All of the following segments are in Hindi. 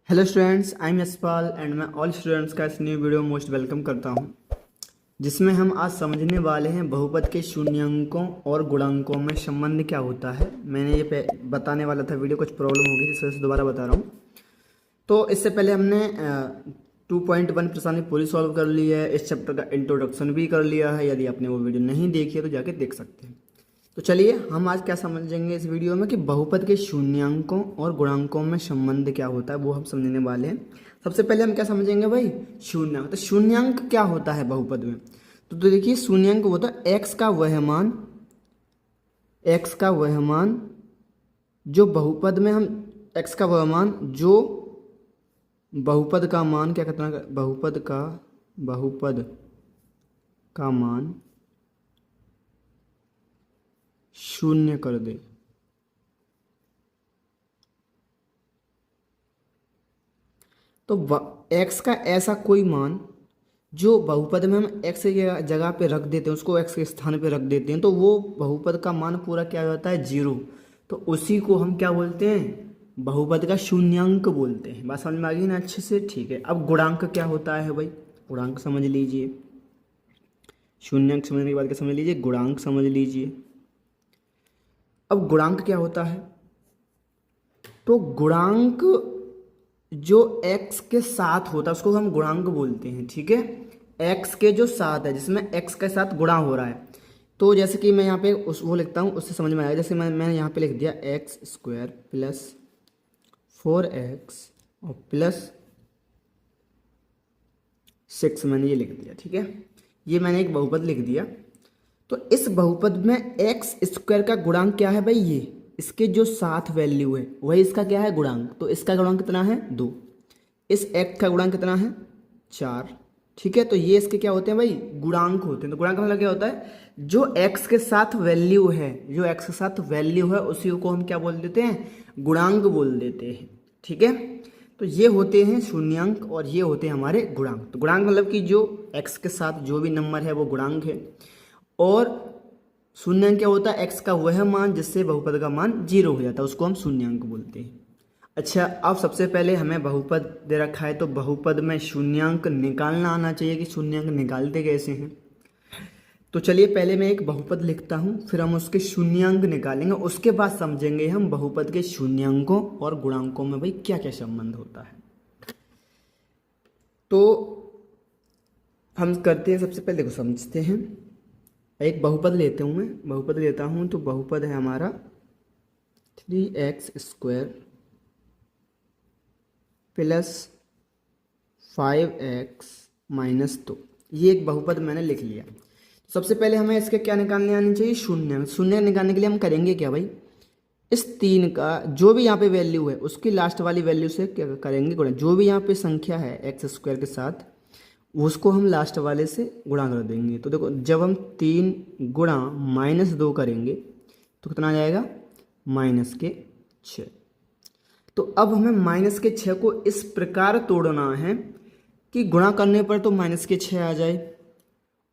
Hello students, I am Yashpal and मैं ऑल स्टूडेंट्स का इस न्यू वीडियो मोस्ट वेलकम करता हूं, जिसमें हम आज समझने वाले हैं बहुपद के शून्यांकों और गुणांकों में संबंध क्या होता है। मैंने ये बताने वाला था, वीडियो कुछ प्रॉब्लम हो गई थी, इस वजह से दोबारा बता रहा हूँ। तो इससे पहले हमने 2.1 प्रश्नावली पूरी सॉल्व कर ली है, इस चैप्टर का इंट्रोडक्शन भी कर लिया है। यदि आपने वो वीडियो नहीं देखी है तो जाके देख सकते हैं। तो चलिए हम आज क्या समझेंगे इस वीडियो में कि बहुपद के शून्यांकों और गुणांकों में संबंध क्या होता है, वो हम समझने वाले हैं। सबसे पहले हम क्या समझेंगे भाई, शून्यांक। तो शून्यांक क्या होता है बहुपद में? तो देखिए, शून्यांक होता है एक्स का वह मान जो बहुपद में हम एक्स का वह मान जो बहुपद का मान क्या कहते हैं, बहुपद का मान शून्य कर दे। तो एक्स का ऐसा कोई मान जो बहुपद में हम एक्स की जगह पे रख देते हैं, उसको एक्स के स्थान पे रख देते हैं, तो वो बहुपद का मान पूरा क्या हो जाता है, जीरो। तो उसी को हम क्या बोलते हैं, बहुपद का शून्यांक बोलते हैं। बात समझ में आ गई ना अच्छे से? ठीक है। अब गुणांक क्या होता है भाई, गुणांक समझ लीजिए। शून्यांक समझने के बाद क्या समझ लीजिए, गुणांक समझ लीजिए। अब गुणांक क्या होता है? तो गुणांक जो x के साथ होता है उसको हम गुणांक बोलते हैं। ठीक है, x के जो साथ है, जिसमें x के साथ गुणा हो रहा है। तो जैसे कि मैं यहाँ पे वो लिखता हूँ, उससे समझ में आएगा। जैसे मैंने यहाँ पे लिख दिया एक्स स्क्वायर प्लस 4x और प्लस 6, मैंने ये लिख दिया। ठीक है, ये मैंने एक बहुपद लिख दिया। तो इस बहुपद में एक्स स्क्वायर का गुणांक क्या है भाई, ये इसके जो साथ वैल्यू है वही इसका क्या है, गुणांक। तो इसका गुणांक कितना है, 2। इस एक्स का गुणांक कितना है, 4। ठीक है, तो ये इसके क्या होते हैं भाई, गुणांक होते हैं। तो गुणांक मतलब क्या होता है, जो एक्स के साथ वैल्यू है, उसी को हम क्या बोल देते हैं, गुणांक बोल देते हैं। ठीक है, तो ये होते हैं शून्यांक और ये होते हैं हमारे गुणांक। तो गुणांक मतलब कि जो एक्स के साथ जो भी नंबर है वो गुणांक है, और शून्यांक क्या होता है, एक्स का वह मान जिससे बहुपद का मान जीरो हो जाता है, उसको हम शून्यांक बोलते हैं। अच्छा, अब सबसे पहले हमें बहुपद दे रखा है, तो बहुपद में शून्यांक निकालना आना चाहिए कि शून्यांक निकालते कैसे हैं। तो चलिए पहले मैं एक बहुपद लिखता हूँ, फिर हम उसके शून्यांक निकालेंगे, उसके बाद समझेंगे हम बहुपद के शून्यांकों और गुणांकों में भाई क्या क्या संबंध होता है। तो हम करते हैं, सबसे पहले देखो समझते हैं। एक बहुपद लेते हूँ, मैं बहुपद लेता हूँ। तो बहुपद है हमारा 3x square plus 5x minus 2। ये एक बहुपद मैंने लिख लिया। सबसे पहले हमें इसके क्या निकालने आनी चाहिए, शून्य। शून्य निकालने के लिए हम करेंगे क्या भाई, इस 3 का जो भी यहाँ पे वैल्यू है उसकी लास्ट वाली वैल्यू से क्या करेंगे, गुणा। जो भी यहाँ पे संख्या है एक्स स्क्वायर के साथ, उसको हम लास्ट वाले से गुणा कर देंगे। तो देखो, जब हम 3 गुणा -2 करेंगे तो कितना आ जाएगा, -6। तो अब हमें -6 को इस प्रकार तोड़ना है कि गुणा करने पर तो -6 आ जाए,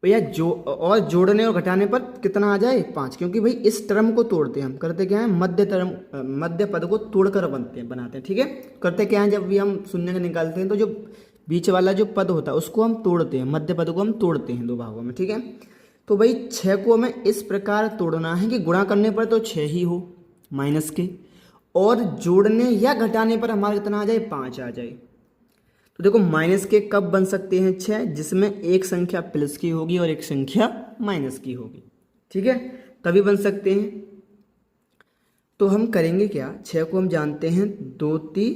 भैया और जोड़ने और घटाने पर कितना आ जाए, 5। क्योंकि भाई इस टर्म को तोड़ते हैं हम, करते क्या है, मध्य पद को तोड़कर बनाते हैं। ठीक है, करते क्या है, जब भी हम शून्य का निकालते हैं तो जो बीच वाला जो पद होता है उसको हम तोड़ते हैं, मध्य पद को हम तोड़ते हैं 2 भागों में। ठीक है, तो भाई 6 को हमें इस प्रकार तोड़ना है कि गुणा करने पर तो 6 ही हो माइनस के, और जोड़ने या घटाने पर हमारा कितना आ जाए, 5 आ जाए। तो देखो, माइनस के कब बन सकते हैं, 6, जिसमें एक संख्या प्लस की होगी और एक संख्या माइनस की होगी। ठीक है, तभी बन सकते हैं। तो हम करेंगे क्या, 6 को हम जानते हैं 2 3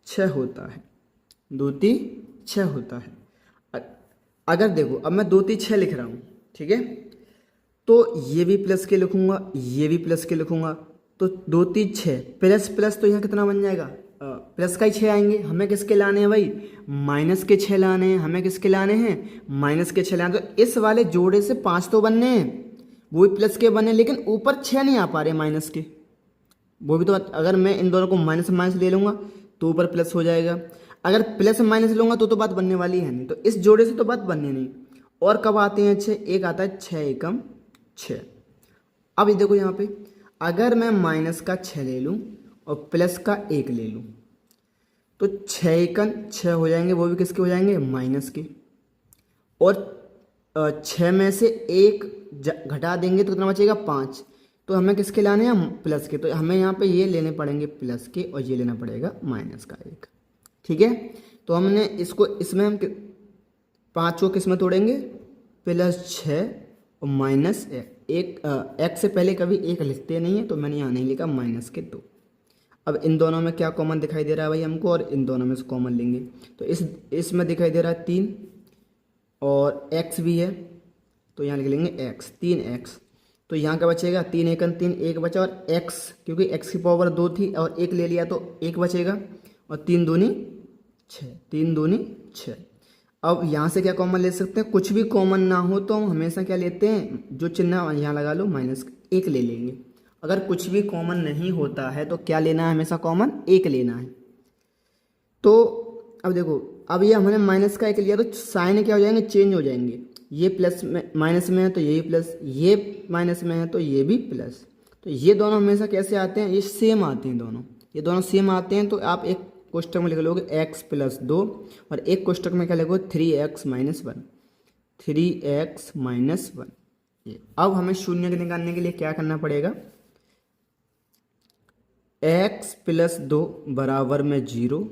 6 होता है, 2 3 6 होता है। अगर देखो, अब मैं 2 3 6 लिख रहा हूँ, ठीक है, तो ये भी प्लस के लिखूंगा, ये भी प्लस के लिखूंगा। तो 2 3 6 प्लस प्लस, तो यहाँ कितना बन जाएगा, प्लस का ही 6 आएंगे। हमें किसके लाने हैं भाई, माइनस के 6 लाने हैं। हमें किसके लाने हैं, माइनस के 6 लाने। तो इस वाले जोड़े से 5 तो बनने हैं, वो भी प्लस के बने, लेकिन ऊपर 6 नहीं आ पा रहे माइनस के, वो भी तो। अगर मैं इन दोनों को माइनस माइनस ले लूँगा तो ऊपर प्लस हो जाएगा, अगर प्लस माइनस लूँगा तो बात बनने वाली है नहीं। तो इस जोड़े से तो बात बननी नहीं। और कब आते हैं 6, एक आता है 6 एकम 6। अब ये देखो, यहाँ पे अगर मैं माइनस का 6 ले लूँ और प्लस का 1 ले लूँ, तो 6 एकन 6 हो जाएंगे, वो भी किसके हो जाएंगे, माइनस के। और 6 में से एक घटा देंगे तो कितना बचेगा, 5। तो हमें किसके लाने हैं, प्लस के। तो हमें यहाँ पे ये लेने पड़ेंगे प्लस के और ये लेना पड़ेगा माइनस का 1। ठीक है, तो हमने इसको, इसमें हम 5 को किस में तोड़ेंगे, +6 और माइनस 1। x से पहले कभी 1 लिखते नहीं है, तो मैंने यहाँ नहीं लिखा, -2। अब इन दोनों में क्या कॉमन दिखाई दे रहा है भाई हमको, और इन दोनों में से कॉमन लेंगे तो इसमें दिखाई दे रहा है 3 और x भी है, तो यहाँ लिख लेंगे x, 3x। तो यहाँ क्या बचेगा, 3 एकन 3, 1 बचा, और x क्योंकि x की पावर 2 थी और 1 ले लिया तो 1 बचेगा, और 3 दूनी 6, 3 दूनी 6। अब यहाँ से क्या कॉमन ले सकते हैं, कुछ भी कॉमन ना हो तो हम हमेशा क्या लेते हैं, जो चिन्ह यहाँ लगा लो -1 ले लेंगे। अगर कुछ भी कॉमन नहीं होता है तो क्या लेना है, हमेशा कॉमन 1 लेना है। तो अब देखो, अब ये हमने माइनस का 1 लिया तो साइन क्या हो जाएंगे, चेंज हो जाएंगे। ये प्लस में माइनस में है तो ये प्लस, ये माइनस में है तो ये भी प्लस। तो ये दोनों हमेशा कैसे आते हैं, ये सेम आते हैं दोनों, ये दोनों सेम आते हैं। तो आप एक कोष्टक में लिख लोगे x + 2 और एक कोष्टक में क्या लिखोगे, 3x - 1, 3x - 1। ये अब हमें शून्य निकालने के लिए क्या करना पड़ेगा, x + 2 = 0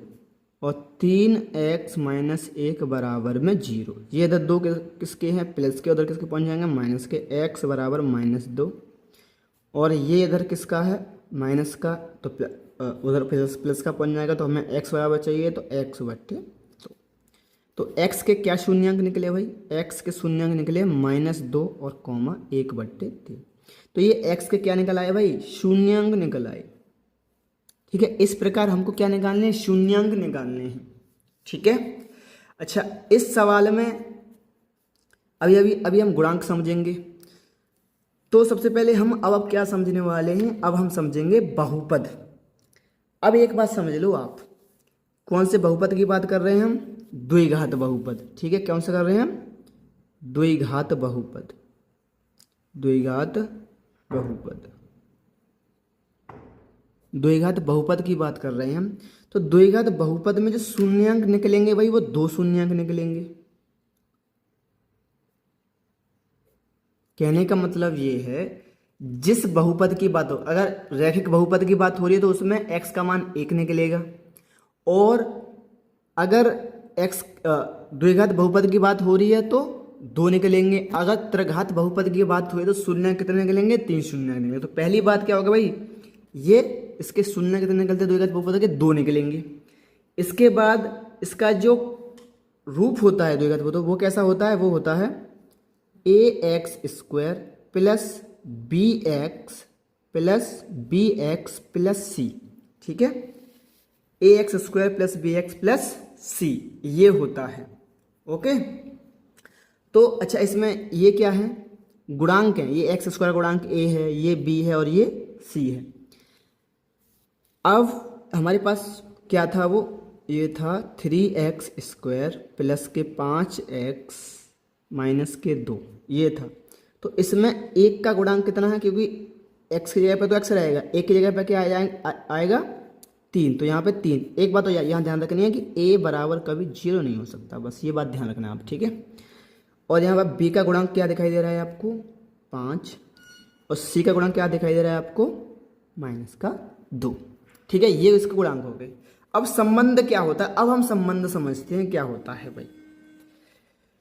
और 3x - 1 = 0। ये इधर दो किसके हैं, प्लस के, उधर किसके पहुंच जाएंगे, माइनस के। x = -2 और ये इधर किसका है, माइनस का, तो उधर प्लस का पहुंच जाएगा। तो हमें x बराबर चाहिए, तो x/2। तो x के क्या शून्यांक निकले भाई, x के शून्यांक निकले -2 और (1/3). तो ये x के क्या निकल आए भाई, शून्यांक निकल आए। ठीक है, इस प्रकार हमको क्या निकालने हैं, शून्यांक निकालने हैं। ठीक है, अच्छा इस सवाल में अभी हम गुणांक समझेंगे। तो सबसे पहले हम अब क्या समझने वाले हैं, अब हम समझेंगे बहुपद। अब एक बात समझ लो आप, कौन से बहुपद की बात कर रहे हैं हम, द्विघात बहुपद। ठीक है, कौन सा कर रहे हैं हम, द्विघात बहुपद, द्विघात बहुपद, द्विघात बहुपद की बात कर रहे हैं हम। तो द्विघात बहुपद में जो शून्यांक निकलेंगे भाई, वो 2 शून्यांक निकलेंगे। कहने का मतलब ये है, जिस बहुपद की बात हो, अगर रैखिक बहुपद की बात हो रही है तो उसमें x का मान 1 निकलेगा, और अगर x द्विघात बहुपद की बात हो रही है तो 2 निकलेंगे। अगर त्रिघात बहुपद की बात हुई तो शून्य कितने निकलेंगे, 3 शून्य निकलेंगे। तो पहली बात क्या होगा भाई, ये इसके शून्य कितने निकलते हैं, द्विघात बहुपद के 2 निकलेंगे। इसके बाद इसका जो रूप होता है द्विघात बहुपद, वो कैसा होता है, वो होता है ax² + bx + c। ठीक है, ax² + bx + c ये होता है। ओके, तो अच्छा इसमें ये क्या है, गुणांक है, ये x² गुणांक a है, ये b है और ये c है। अब हमारे पास क्या था, वो ये था 3x² + के 5x - 2, ये था। तो इसमें 1 का गुणांक कितना है, क्योंकि x की जगह पे तो x रहेगा, 1 की जगह पे क्या आएगा 3, तो यहाँ पे 3। एक बात तो यहाँ ध्यान रखनी है कि a बराबर कभी 0 नहीं हो सकता, बस ये बात ध्यान रखना आप। ठीक है, और यहाँ पर b का गुणांक क्या दिखाई दे रहा है आपको, 5, और c का गुणांक क्या दिखाई दे रहा है आपको, -2। ठीक है, ये इसके गुणांक हो गए। अब संबंध क्या होता है, अब हम संबंध समझते हैं क्या होता है भाई।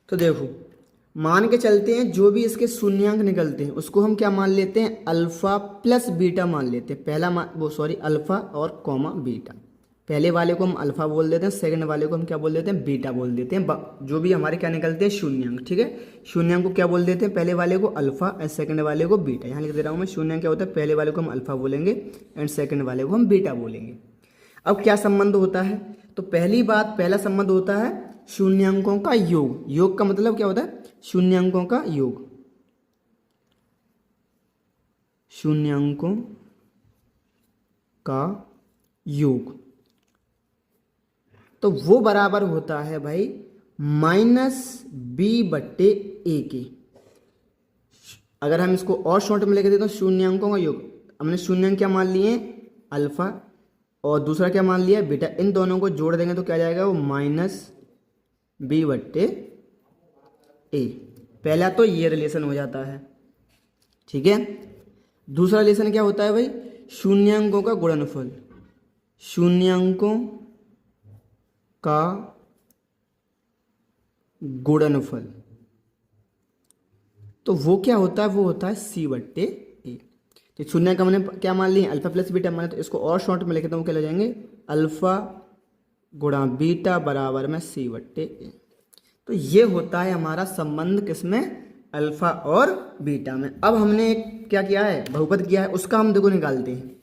तो देखो, मान के चलते हैं जो भी इसके शून्यांक निकलते हैं उसको हम क्या मान लेते हैं, अल्फा प्लस बीटा मान लेते हैं। पहला अल्फा और कॉमा बीटा। पहले वाले को हम अल्फा बोल देते हैं, सेकंड वाले को हम क्या बोल देते हैं, बीटा बोल देते हैं। जो भी हमारे क्या निकलते हैं, शून्यांक। ठीक है, शून्यांक को क्या बोल देते हैं, पहले वाले को अल्फा और सेकंड वाले को बीटा। यहाँ लिख दे रहा हूँ मैं, शून्यांक क्या होता है, पहले वाले को हम अल्फा बोलेंगे एंड सेकंड वाले को हम बीटा बोलेंगे। अब क्या संबंध होता है, तो पहली बात, पहला संबंध होता है शून्यांकों का योग। योग का मतलब क्या होता है, शून्यांकों का योग, शून्यांकों का योग। तो वो बराबर होता है भाई -b/a के। अगर हम इसको और शॉर्ट में लिख देते तो शून्यांकों का योग, हमने शून्यांक क्या मान लिए, अल्फा और दूसरा क्या मान लिया बीटा। इन दोनों को जोड़ देंगे तो क्या आ जाएगा वो -b/a। पहला तो ये रिलेशन हो जाता है, ठीक है। दूसरा रिलेशन क्या होता है भाई, शून्यांकों का गुणनफल, शून्यांकों का गुणनफल। तो वो क्या होता है, वो होता है c/a। तो शून्य का मैंने क्या मान लिया, अल्फा प्लस बीटा माने, तो इसको और शॉर्ट में लिखता हूँ, क्या ले जाएंगे अल्फा गुणा बीटा बराबर में c/a। तो ये होता है हमारा संबंध किसमें, अल्फा और बीटा में। अब हमने एक क्या किया है, बहुपद किया है, उसका हम देखो निकालते हैं।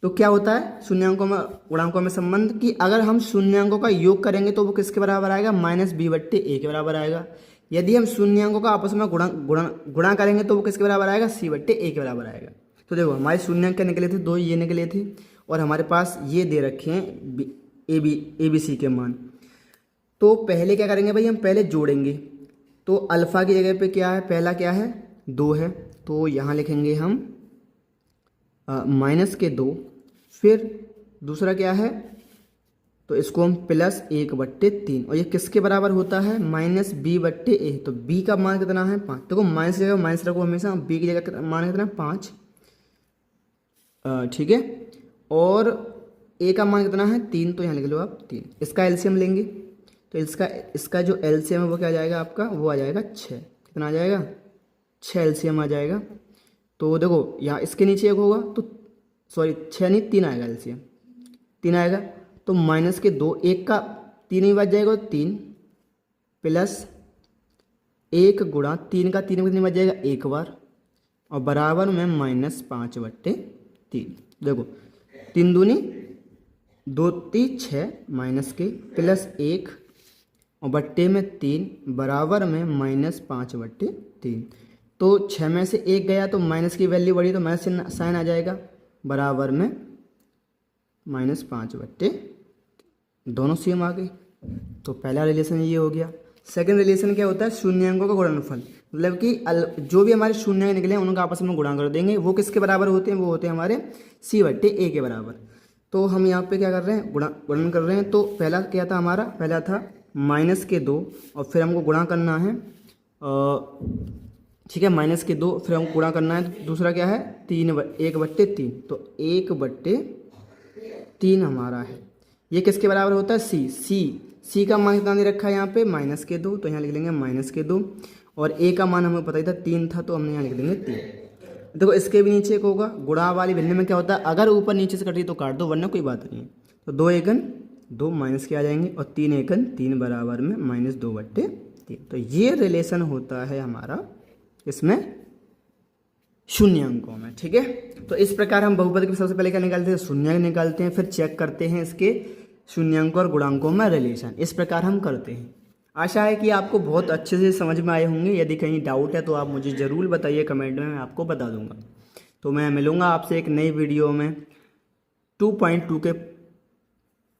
तो क्या होता है शून्यांकों में गुणांकों में संबंध कि अगर हम शून्यांकों का योग करेंगे तो वो किसके बराबर आएगा, -b/a के बराबर आएगा। यदि हम शून्यांकों का आपस में गुणा करेंगे तो वो किसके बराबर आएगा, c/a के बराबर आएगा। तो देखो हमारे शून्यांक क्या निकले थे, 2 ये निकले थे, और हमारे पास ये दे रखे हैं ABC के मान। तो पहले क्या करेंगे भाई, हम पहले जोड़ेंगे। तो अल्फा की जगह पे क्या है, पहला क्या है 2 है, तो यहाँ लिखेंगे हम -2। फिर दूसरा क्या है, तो इसको हम +1/3, और ये किसके बराबर होता है, -b/a। तो b का मान कितना है 5। देखो माइनस की जगह माइनस रखो हमेशा, b की जगह मान कितना 5, ठीक है। और a का मान कितना है 3, तो यहाँ लिख लो आप 3। इसका एलसीएम लेंगे तो इसका जो एलसीएम है वो क्या आ जाएगा आपका, वो आ जाएगा 6। कितना आ जाएगा, 6 एलसीएम आ जाएगा। तो देखो यहाँ इसके नीचे एक होगा, तो सॉरी 6 नहीं 3 आएगा, एलसीएम 3 आएगा। तो -2, 1 का 3 ही बच जाएगा, 3 + 1 गुणा 3 का 3 कितनी बच जाएगा, 1 बार, और बराबर में -5/3। देखो 3 दूनी 2 3 6 माइनस के +1 और बट्टे में 3 बराबर में -5/3। तो 6 में से 1 गया तो माइनस की वैल्यू बढ़ी, तो माइनस साइन आ जाएगा, बराबर में -5/3। दोनों सेम आ गए। तो पहला रिलेशन ये हो गया। सेकंड रिलेशन क्या होता है, शून्यांकों का गुणनफल। मतलब कि जो भी हमारे शून्य निकले हैं उनका आपस में गुणा कर देंगे। वो किसके बराबर होते हैं, वो होते हैं हमारे c/a के बराबर। तो हम यहाँ पे क्या कर रहे हैं, गुणन कर रहे हैं। तो पहला क्या था हमारा, पहला था -2, और फिर हमको गुणा करना है, ठीक है, -2 फिर हमको गुणा करना है। दूसरा क्या है 1/3, तो 1/3 हमारा है। ये किसके बराबर होता है, c का मान कितना दे रखा है यहाँ पे -2, तो यहाँ लिख लेंगे -2। और a का मान हमें पता ही था 3 था, तो हमने यहाँ लिख देंगे 3। देखो इसके भी नीचे एक होगा, गुणा वाली भिन्न में क्या होता है, अगर ऊपर नीचे से कटी तो काट दो, वरना कोई बात नहीं है। तो 2 एकन 2 माइनस के आ जाएंगे, और 3 एकन 3 बराबर में -2/3। तो ये रिलेशन होता है हमारा इसमें शून्यांकों में, ठीक है। तो इस प्रकार हम बहुपद के सबसे पहले क्या निकालते हैं, शून्यांक निकालते हैं, फिर चेक करते हैं इसके शून्यांकों और गुणांकों में रिलेशन। इस प्रकार हम करते हैं। आशा है कि आपको बहुत अच्छे से समझ में आए होंगे। यदि कहीं डाउट है तो आप मुझे ज़रूर बताइए कमेंट में, मैं आपको बता दूंगा। तो मैं मिलूंगा आपसे एक नई वीडियो में 2.2 के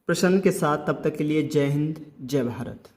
प्रश्न के साथ। तब तक के लिए जय हिंद, जय भारत।